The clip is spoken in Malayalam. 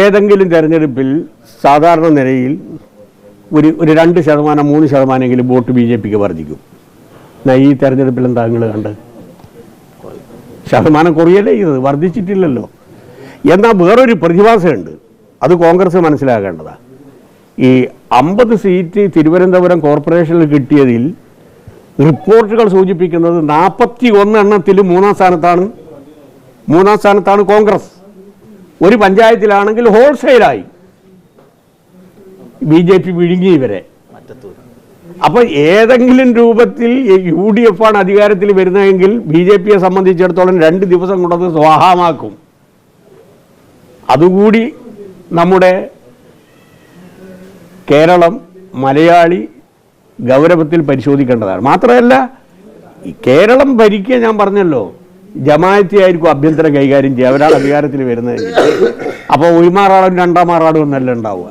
ഏതെങ്കിലും തെരഞ്ഞെടുപ്പിൽ സാധാരണ നിലയിൽ ഒരു 2%, 3% വോട്ട് BJPക്ക് വർദ്ധിക്കും. ഈ തെരഞ്ഞെടുപ്പിലും താങ്കൾ കണ്ട് ശതമാനം കുറയല്ലേ ചെയ്തത്, വർദ്ധിച്ചിട്ടില്ലല്ലോ. എന്നാൽ വേറൊരു പ്രതിഭാസമുണ്ട്, അത് കോൺഗ്രസ് മനസ്സിലാക്കേണ്ടതാണ്. ഈ 50 സീറ്റ് തിരുവനന്തപുരം കോർപ്പറേഷനിൽ കിട്ടിയതിൽ റിപ്പോർട്ടുകൾ സൂചിപ്പിക്കുന്നത് 41 എണ്ണത്തിൽ മൂന്നാം സ്ഥാനത്താണ് കോൺഗ്രസ്. ഒരു പഞ്ചായത്തിലാണെങ്കിൽ ഹോൾസെയിലായി BJP വിഴുങ്ങി ഇവരെ. അപ്പോൾ ഏതെങ്കിലും രൂപത്തിൽ UDF ആണ് അധികാരത്തിൽ വരുന്നതെങ്കിൽ BJPയെ സംബന്ധിച്ചിടത്തോളം 2 ദിവസം കൊണ്ടത് സ്വാഹമാക്കും. അതുകൂടി നമ്മുടെ കേരളം, മലയാളി ഗൗരവത്തിൽ പരിശോധിക്കേണ്ടതാണ്. മാത്രമല്ല, ഈ കേരളം ഭരിക്കുക, ഞാൻ പറഞ്ഞല്ലോ, ജമാഅത്തി ആയിരിക്കും അഭ്യന്തരം കൈകാര്യം ചെയ്യുക. അവരാണ് അധികാരത്തിൽ വരുന്നത്. അപ്പോൾ 1 മാറാടും 2 മാറാടും എന്നല്ല ഉണ്ടാവുക.